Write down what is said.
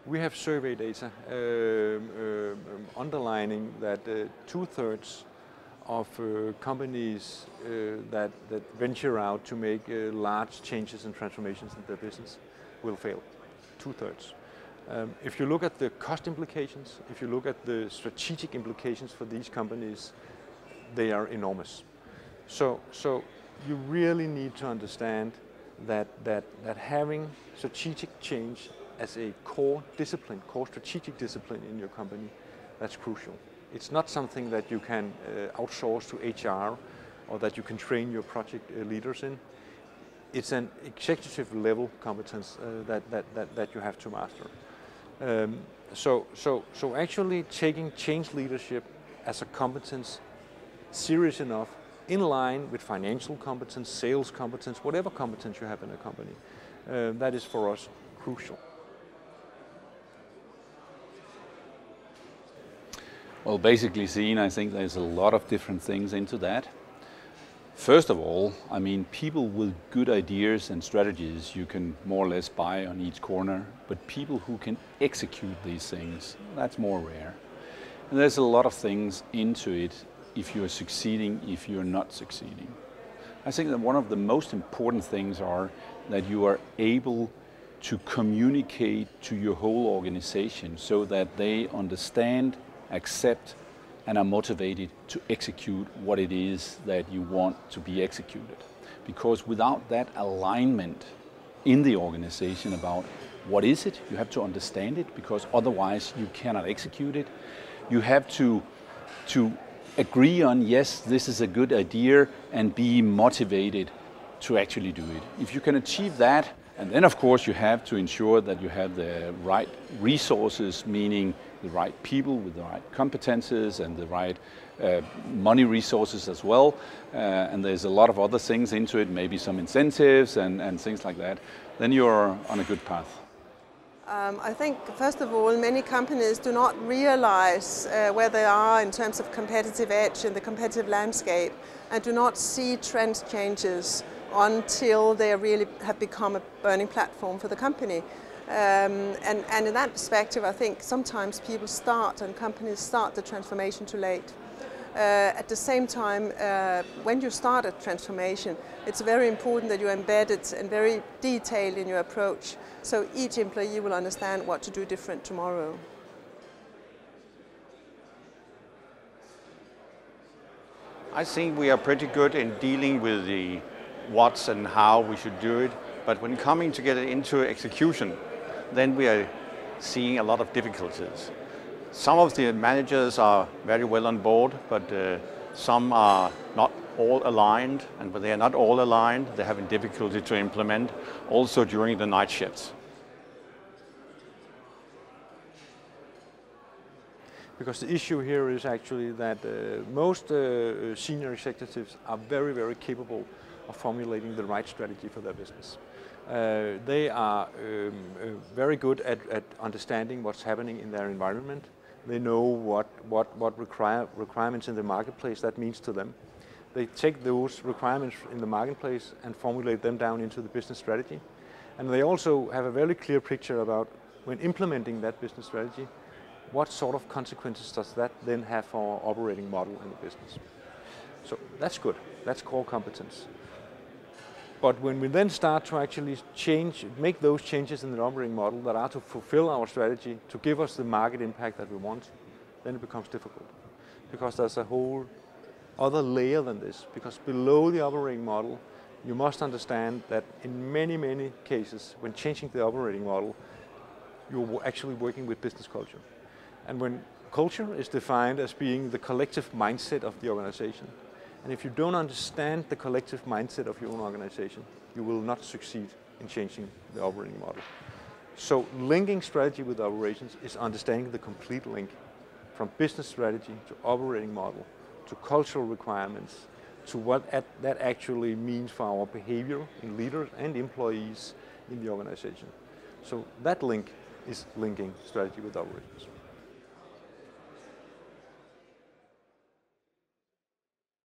We have survey data underlining that 2/3 of companies that venture out to make large changes and transformations in their business will fail. 2/3. If you look at the cost implications, if you look at the strategic implications for these companies, they are enormous. So you really need to understand that having strategic change as a core discipline, core strategic discipline in your company, that's crucial. It's not something that you can outsource to HR or that you can train your project leaders in. It's an executive level competence that you have to master. So actually taking change leadership as a competence serious enough, in line with financial competence, sales competence, whatever competence you have in a company, that is for us crucial. Well, basically seen, I think there's a lot of different things into that. First of all, I mean, people with good ideas and strategies you can more or less buy on each corner, but people who can execute these things, that's more rare. And there's a lot of things into it if you're succeeding, if you're not succeeding. I think that one of the most important things are that you are able to communicate to your whole organization so that they understand, accept, and are motivated to execute what it is that you want to be executed. Because without that alignment in the organization about what is it, you have to understand it, because otherwise you cannot execute it. You have to agree on, yes, this is a good idea, and be motivated to actually do it. If you can achieve that, and then of course you have to ensure that you have the right resources, meaning the right people with the right competences and the right money resources as well. And there's a lot of other things into it, maybe some incentives and things like that. Then you're on a good path. I think, first of all, many companies do not realize where they are in terms of competitive edge in the competitive landscape, and do not see trend changes until they really have become a burning platform for the company. And in that perspective, I think sometimes people start and companies start the transformation too late. At the same time, when you start a transformation, it's very important that you embed it and very detailed in your approach, so each employee will understand what to do different tomorrow. I think we are pretty good in dealing with the what's and how we should do it, but when coming to get it into execution, then we are seeing a lot of difficulties. Some of the managers are very well on board, but some are not all aligned, and when they are not all aligned, they're having difficulty to implement, also during the night shifts. Because the issue here is actually that most senior executives are very, very capable of formulating the right strategy for their business. They are very good at understanding what's happening in their environment. They know what requirements in the marketplace that means to them. They take those requirements in the marketplace and formulate them down into the business strategy. And they also have a very clear picture about, when implementing that business strategy, what sort of consequences does that then have for our operating model in the business. So that's good, that's core competence. But when we then start to actually make those changes in the operating model that are to fulfill our strategy, to give us the market impact that we want, then it becomes difficult. Because there's a whole other layer than this. Because below the operating model, you must understand that in many, many cases, when changing the operating model, you're actually working with business culture. And when culture is defined as being the collective mindset of the organization, and if you don't understand the collective mindset of your own organization, you will not succeed in changing the operating model. So linking strategy with operations is understanding the complete link from business strategy to operating model, to cultural requirements, to what that actually means for our behavior in leaders and employees in the organization. So that link is linking strategy with operations.